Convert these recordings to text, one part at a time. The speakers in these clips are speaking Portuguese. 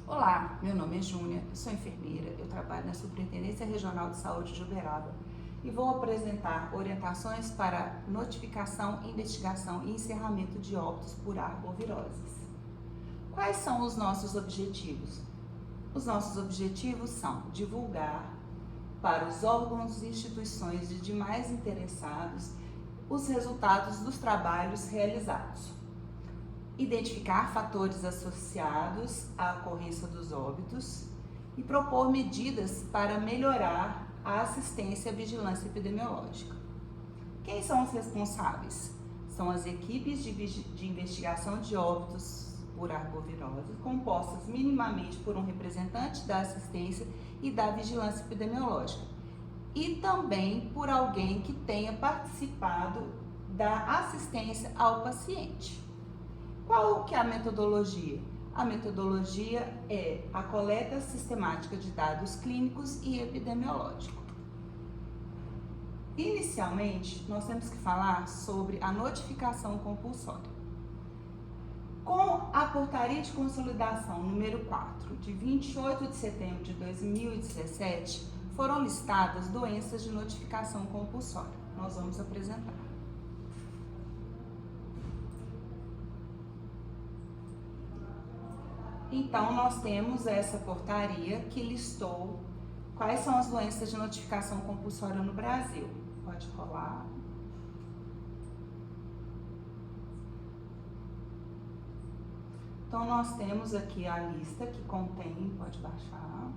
Olá, meu nome é Júnia, eu sou enfermeira, eu trabalho na Superintendência Regional de Saúde de Uberaba e vou apresentar orientações para notificação, investigação e encerramento de óbitos por arboviroses. Quais são os nossos objetivos? Os nossos objetivos são divulgar para os órgãos e instituições de demais interessados os resultados dos trabalhos realizados, identificar fatores associados à ocorrência dos óbitos e propor medidas para melhorar a assistência à vigilância epidemiológica. Quem são os responsáveis? São as equipes de investigação de óbitos por arbovirose, compostas minimamente por um representante da assistência e da vigilância epidemiológica, e também por alguém que tenha participado da assistência ao paciente. Qual que é a metodologia? A metodologia é a coleta sistemática de dados clínicos e epidemiológicos. Inicialmente, nós temos que falar sobre a notificação compulsória. Com a Portaria de Consolidação número 4, de 28 de setembro de 2017, foram listadas doenças de notificação compulsória. Nós vamos apresentar. Então, nós temos essa portaria que listou quais são as doenças de notificação compulsória no Brasil. Pode rolar. Então, nós temos aqui a lista que contém, pode baixar,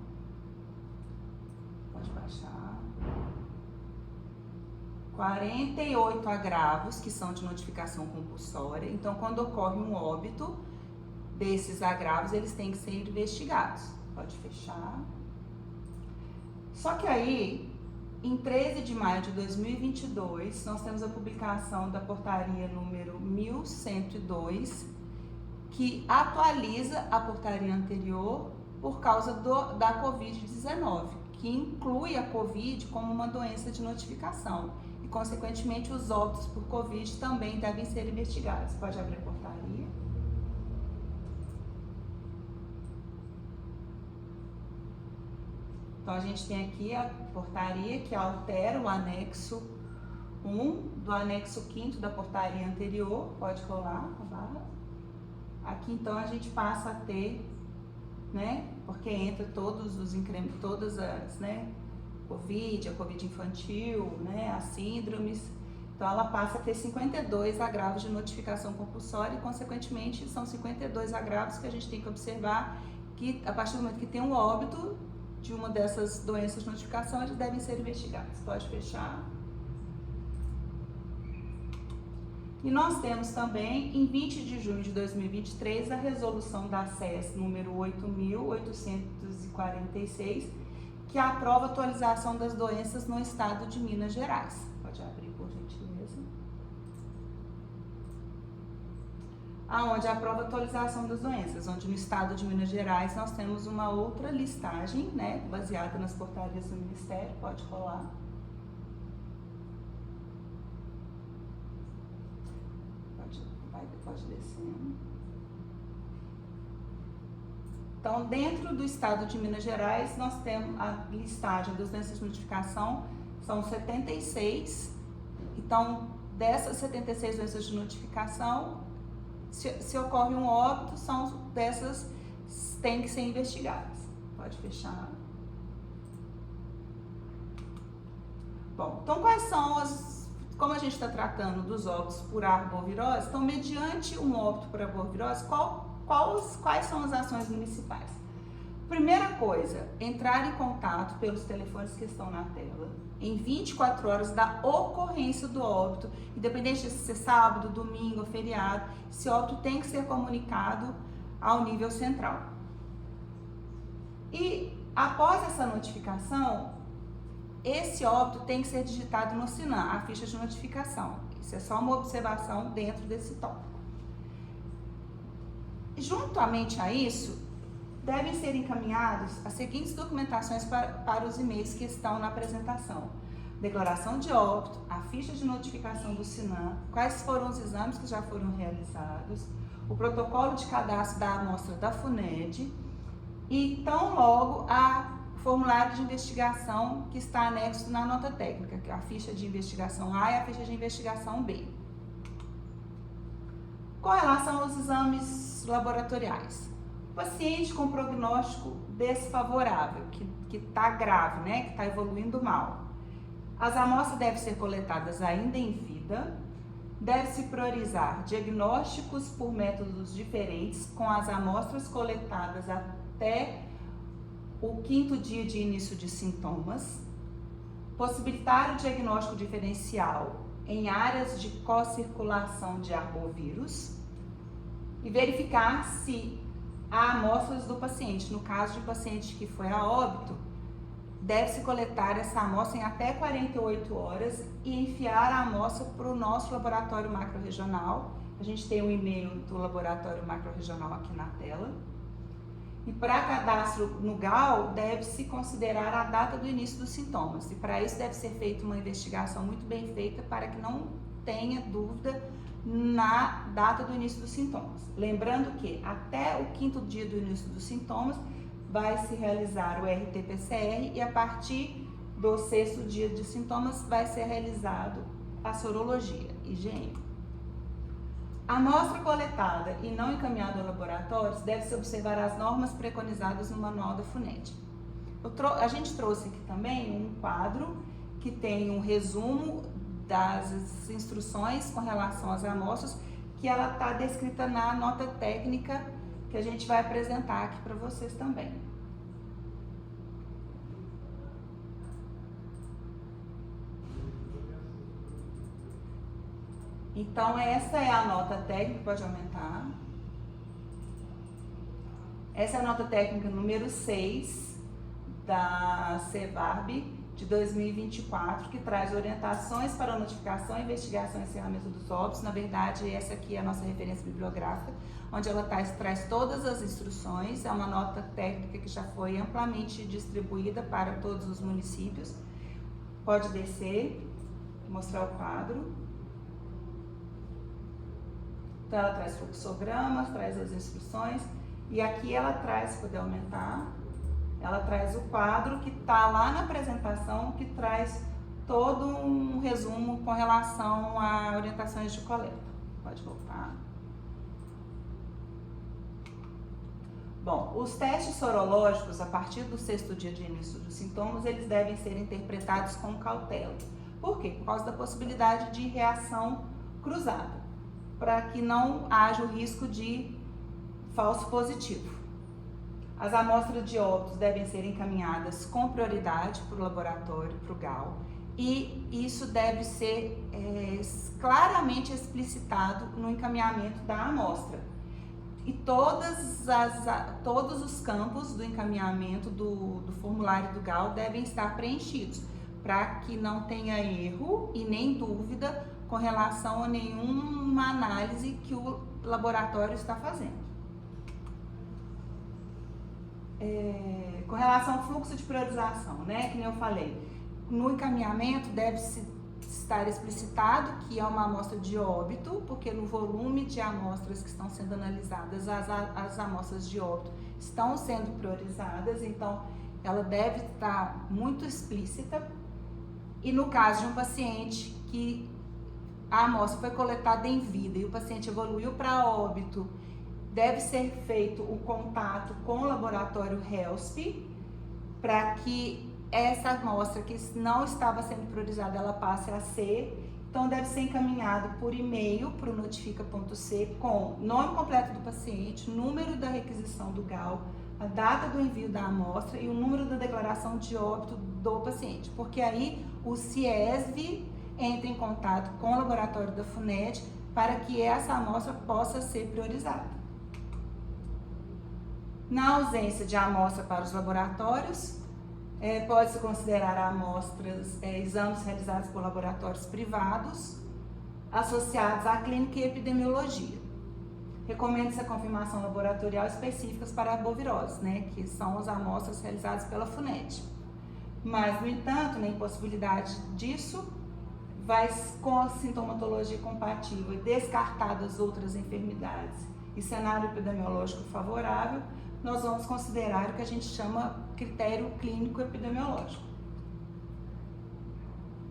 48 agravos que são de notificação compulsória. Então, quando ocorre um óbito, desses agravos, eles têm que ser investigados. Pode fechar. Só que aí, em 13 de maio de 2022, nós temos a publicação da portaria número 1102, que atualiza a portaria anterior por causa da Covid-19, que inclui a Covid como uma doença de notificação. E, consequentemente, os óbitos por Covid também devem ser investigados. Pode abrir a portaria. Então, a gente tem aqui a portaria que altera o anexo 1 do anexo 5º da portaria anterior. Pode rolar a barra. Aqui, então, a gente passa a ter, né, porque entra todos os incrementos, todas as, né, Covid, a Covid infantil, né, as síndromes. Então, ela passa a ter 52 agravos de notificação compulsória e, consequentemente, são 52 agravos que a gente tem que observar que, a partir do momento que tem um óbito de uma dessas doenças de notificação, eles devem ser investigados. Pode fechar. E nós temos também, em 20 de junho de 2023, a resolução da SES número 8.846, que aprova a atualização das doenças no estado de Minas Gerais. Pode abrir, por gentileza. Aonde aprova a atualização das doenças, onde no estado de Minas Gerais nós temos uma outra listagem, né, baseada nas portarias do Ministério. Pode rolar. Pode descendo. Então, dentro do estado de Minas Gerais, nós temos a listagem das doenças de notificação, são 76. Então, dessas 76 doenças de notificação, se ocorre um óbito, são dessas têm que ser investigadas. Pode fechar. Bom, então quais são como a gente está tratando dos óbitos por arbovirose, então mediante um óbito por arbovirose, quais são as ações municipais? Primeira coisa, entrar em contato pelos telefones que estão na tela, em 24 horas da ocorrência do óbito, independente de ser sábado, domingo ou feriado, esse óbito tem que ser comunicado ao nível central. E após essa notificação, esse óbito tem que ser digitado no SINAM, a ficha de notificação. Isso é só uma observação dentro desse tópico. Juntamente a isso, devem ser encaminhados as seguintes documentações para os e-mails que estão na apresentação. Declaração de óbito, a ficha de notificação do SINAM, quais foram os exames que já foram realizados, o protocolo de cadastro da amostra da FUNED, e tão logo a formulário de investigação que está anexo na nota técnica, que é a ficha de investigação A e a ficha de investigação B. Com relação aos exames laboratoriais, o paciente com prognóstico desfavorável, que está grave, né, que está evoluindo mal, as amostras devem ser coletadas ainda em vida, deve-se priorizar diagnósticos por métodos diferentes com as amostras coletadas até o 5º dia de início de sintomas, possibilitar o diagnóstico diferencial em áreas de co-circulação de arbovírus e verificar se há amostras do paciente. No caso de paciente que foi a óbito, deve-se coletar essa amostra em até 48 horas e enviar a amostra para o nosso laboratório macro-regional. A gente tem um e-mail do laboratório macro-regional aqui na tela. E para cadastro no GAL, deve-se considerar a data do início dos sintomas. E para isso deve ser feita uma investigação muito bem feita para que não tenha dúvida na data do início dos sintomas. Lembrando que até o 5º dia do início dos sintomas vai se realizar o RT-PCR e a partir do 6º dia de sintomas vai ser realizado a sorologia, IgM. A amostra coletada e não encaminhada ao laboratório deve-se observar as normas preconizadas no Manual da FUNED. A gente trouxe aqui também um quadro que tem um resumo das instruções com relação às amostras, que ela está descrita na nota técnica que a gente vai apresentar aqui para vocês também. Então, essa é a nota técnica, pode aumentar. Essa é a nota técnica número 6 da CEVARB de 2024, que traz orientações para a notificação, investigação e encerramento dos óbitos. Na verdade, essa aqui é a nossa referência bibliográfica, onde ela traz todas as instruções. É uma nota técnica que já foi amplamente distribuída para todos os municípios. Pode descer, mostrar o quadro. Então, ela traz fluxogramas, traz as instruções, e aqui ela traz, se puder aumentar, ela traz o quadro que está lá na apresentação, que traz todo um resumo com relação a orientações de coleta. Pode voltar. Bom, os testes sorológicos, a partir do 6º dia de início dos sintomas, eles devem ser interpretados com cautela. Por quê? Por causa da possibilidade de reação cruzada, para que não haja o risco de falso positivo. As amostras de óbitos devem ser encaminhadas com prioridade para o laboratório, para o GAL, e isso deve ser claramente explicitado no encaminhamento da amostra. E todos os campos do encaminhamento do formulário do GAL devem estar preenchidos, para que não tenha erro e nem dúvida com relação a nenhuma análise que o laboratório está fazendo. Com relação ao fluxo de priorização, né, que nem eu falei, no encaminhamento deve-se estar explicitado que é uma amostra de óbito, porque no volume de amostras que estão sendo analisadas, as amostras de óbito estão sendo priorizadas, então ela deve estar muito explícita. E no caso de um paciente que a amostra foi coletada em vida e o paciente evoluiu para óbito, deve ser feito o contato com o laboratório HELSP para que essa amostra que não estava sendo priorizada, ela passe a ser. Então, deve ser encaminhado por e-mail para o notifica.c com nome completo do paciente, número da requisição do GAL, a data do envio da amostra e o número da declaração de óbito do paciente, porque aí o CIESV entra em contato com o laboratório da FUNED para que essa amostra possa ser priorizada. Na ausência de amostra para os laboratórios, pode-se considerar amostras, exames realizados por laboratórios privados associados à clínica e epidemiologia. Recomenda-se a confirmação laboratorial específicas para a arbovirose, né, que são as amostras realizadas pela FUNED. Mas, no entanto, na impossibilidade disso, com a sintomatologia compatível e descartadas outras enfermidades e cenário epidemiológico favorável, nós vamos considerar o que a gente chama critério clínico epidemiológico.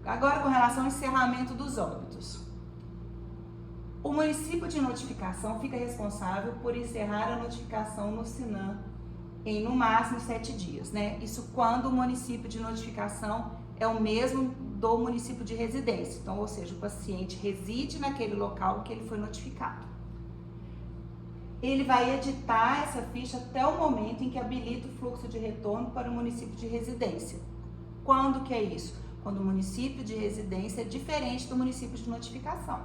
Agora, com relação ao encerramento dos óbitos. O município de notificação fica responsável por encerrar a notificação no SINAM em no máximo 7 dias, né? Isso quando o município de notificação é o mesmo do município de residência. Então, ou seja, o paciente reside naquele local que ele foi notificado. Ele vai editar essa ficha até o momento em que habilita o fluxo de retorno para o município de residência. Quando que é isso? Quando o município de residência é diferente do município de notificação,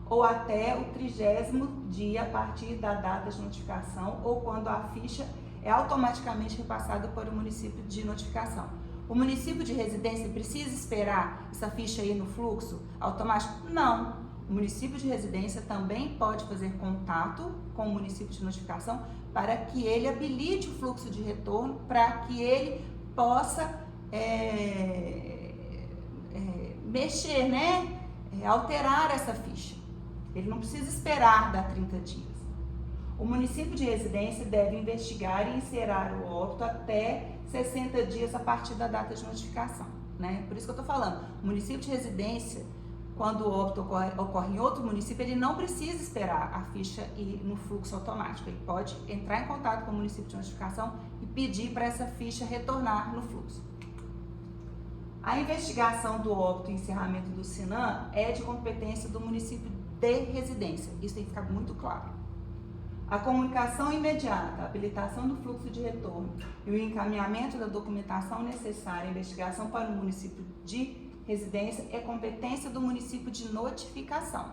ou até o 30º dia a partir da data de notificação, ou quando a ficha é automaticamente repassada para o município de notificação. O município de residência precisa esperar essa ficha ir no fluxo automático? Não. O município de residência também pode fazer contato com o município de notificação para que ele habilite o fluxo de retorno, para que ele possa mexer, né? Alterar essa ficha. Ele não precisa esperar dar 30 dias. O município de residência deve investigar e encerrar o óbito até 60 dias a partir da data de notificação, né? Por isso que eu estou falando, o município de residência, quando o óbito ocorre em outro município, ele não precisa esperar a ficha ir no fluxo automático. Ele pode entrar em contato com o município de notificação e pedir para essa ficha retornar no fluxo. A investigação do óbito e encerramento do SINAM é de competência do município de residência. Isso tem que ficar muito claro. A comunicação imediata, a habilitação do fluxo de retorno e o encaminhamento da documentação necessária à investigação para o município de residência é competência do município de notificação.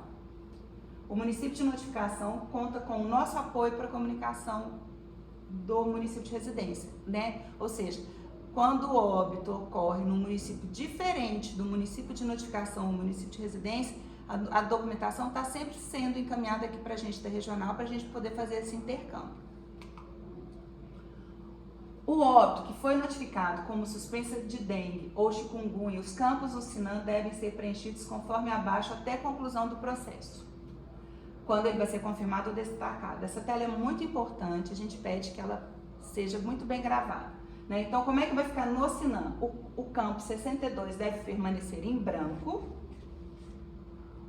O município de notificação conta com o nosso apoio para a comunicação do município de residência, né? Ou seja, quando o óbito ocorre num município diferente do município de notificação ou município de residência, a documentação está sempre sendo encaminhada aqui para a gente da regional, para a gente poder fazer esse intercâmbio. O óbito que foi notificado como suspensa de dengue ou chikungunya, os campos do SINAM devem ser preenchidos conforme abaixo até a conclusão do processo, quando ele vai ser confirmado ou destacado. Essa tela é muito importante, a gente pede que ela seja muito bem gravada, né? Então, como é que vai ficar no SINAM? O campo 62 deve permanecer em branco.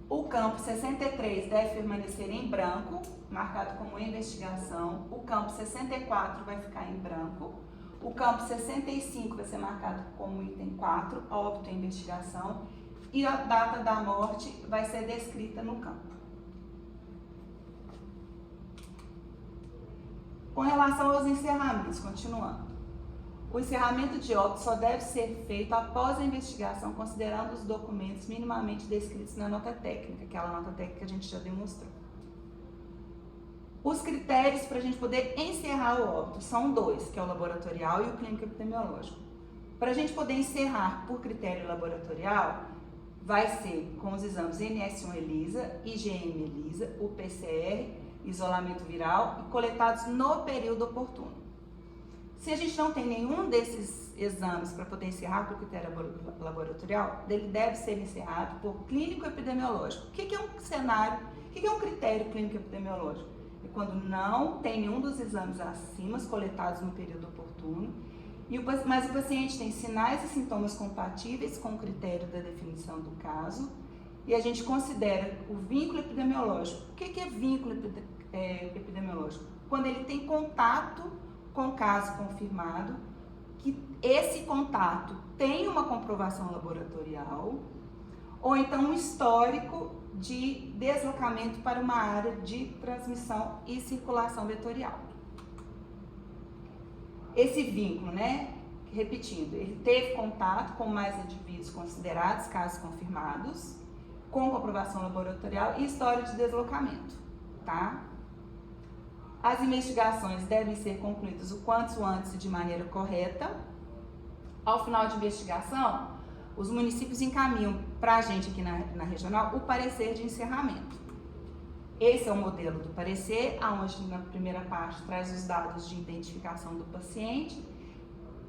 O campo 63 deve permanecer em branco, marcado como investigação. O campo 64 vai ficar em branco. O campo 65 vai ser marcado como item 4, óbito e investigação. E a data da morte vai ser descrita no campo. Com relação aos encerramentos, continuando. O encerramento de óbito só deve ser feito após a investigação, considerando os documentos minimamente descritos na nota técnica, aquela nota técnica que a gente já demonstrou. Os critérios para a gente poder encerrar o óbito são 2, que é o laboratorial e o clínico epidemiológico. Para a gente poder encerrar por critério laboratorial, vai ser com os exames NS1 ELISA, IgM ELISA, o PCR, isolamento viral e coletados no período oportuno. Se a gente não tem nenhum desses exames para poder encerrar por critério laboratorial, ele deve ser encerrado por clínico epidemiológico. O que é um cenário, o que é um critério clínico epidemiológico? É quando não tem nenhum dos exames acima coletados no período oportuno, mas o paciente tem sinais e sintomas compatíveis com o critério da definição do caso, e a gente considera o vínculo epidemiológico. O que é vínculo epidemiológico? Quando ele tem contato com o caso confirmado, que esse contato tem uma comprovação laboratorial, ou então um histórico de deslocamento para uma área de transmissão e circulação vetorial. Esse vínculo, né, repetindo, ele teve contato com mais indivíduos considerados casos confirmados, com comprovação laboratorial e história de deslocamento, tá? As investigações devem ser concluídas o quanto antes e de maneira correta. Ao final de investigação, os municípios encaminham para a gente aqui na regional o parecer de encerramento. Esse é o modelo do parecer, onde na primeira parte traz os dados de identificação do paciente,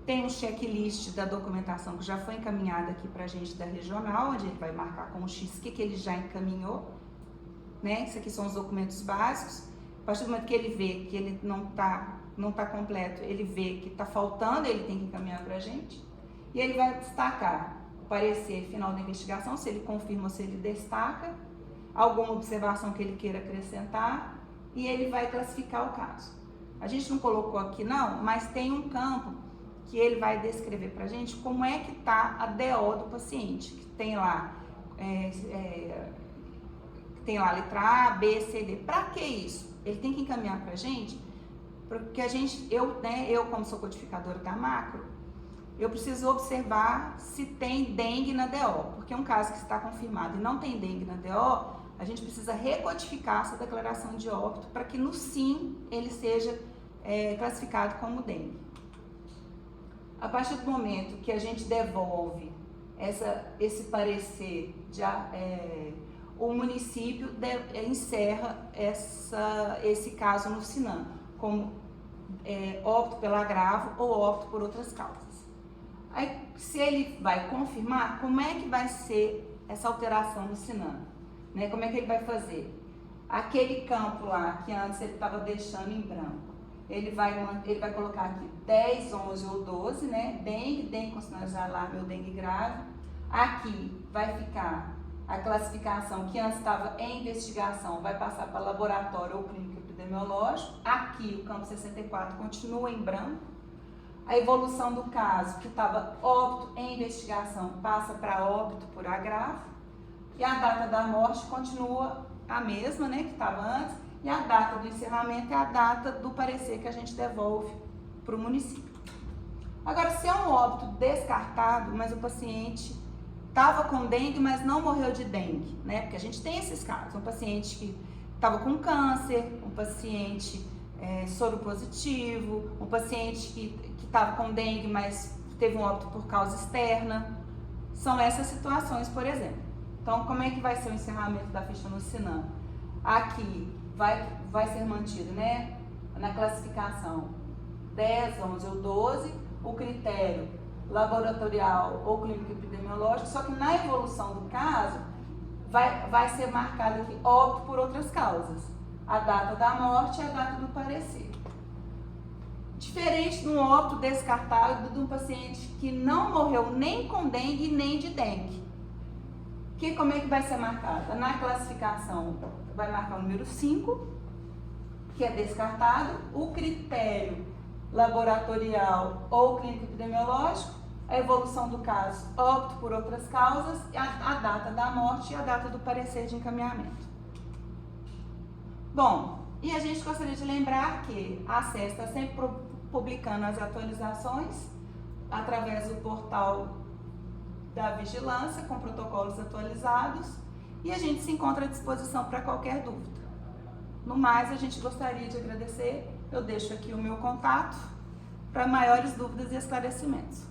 tem um checklist da documentação que já foi encaminhada aqui para a gente da regional, onde ele vai marcar com o X o que ele já encaminhou, né? Esses aqui são os documentos básicos. A partir do momento que ele vê que ele não está não está completo, ele vê que está faltando, ele tem que encaminhar para a gente. E ele vai destacar o parecer final da investigação, se ele confirma ou se ele destaca, alguma observação que ele queira acrescentar, e ele vai classificar o caso. A gente não colocou aqui não, mas tem um campo que ele vai descrever para a gente como é que está a DO do paciente, que tem lá, tem lá a letra A, B, C, D. Para que isso? Ele tem que encaminhar para a gente, porque eu como sou codificadora da macro, eu preciso observar se tem dengue na DO, porque um caso que está confirmado e não tem dengue na DO, a gente precisa recodificar essa declaração de óbito para que no SIM ele seja classificado como dengue. A partir do momento que a gente devolve esse parecer, o município encerra esse caso no SINAM, como óbito pelo agravo ou óbito por outras causas. Aí, se ele vai confirmar, como é que vai ser essa alteração no SINAM? Né? Como é que ele vai fazer? Aquele campo lá que antes ele estava deixando em branco, ele vai colocar aqui 10, 11 ou 12, né? Dengue considerado de alarme ou dengue grave. Aqui vai ficar a classificação que antes estava em investigação, vai passar para laboratório ou clínico epidemiológico. Aqui o campo 64 continua em branco. A evolução do caso, que estava óbito em investigação, passa para óbito por agravo. E a data da morte continua a mesma, né, que estava antes. E a data do encerramento é a data do parecer que a gente devolve para o município. Agora, se é um óbito descartado, mas o paciente estava com dengue, mas não morreu de dengue, né? Porque a gente tem esses casos. Um paciente que estava com câncer, um paciente soro positivo, um paciente que estava com dengue, mas teve um óbito por causa externa. São essas situações, por exemplo. Então, como é que vai ser o encerramento da ficha no SINAM? Aqui vai ser mantido, né, na classificação 10, 11 ou 12, o critério laboratorial ou clínico epidemiológico, só que na evolução do caso vai ser marcado aqui óbito por outras causas. A data da morte e a data do parecer. Diferente de um óbito descartado de um paciente que não morreu nem com dengue nem de dengue. Como é que vai ser marcada? Na classificação vai marcar o número 5, que é descartado, o critério laboratorial ou clínico epidemiológico, a evolução do caso, óbito por outras causas, a data da morte e a data do parecer de encaminhamento. Bom, e a gente gostaria de lembrar que a SES está sempre publicando as atualizações através do portal da vigilância, com protocolos atualizados, e a gente se encontra à disposição para qualquer dúvida. No mais, a gente gostaria de agradecer, eu deixo aqui o meu contato para maiores dúvidas e esclarecimentos.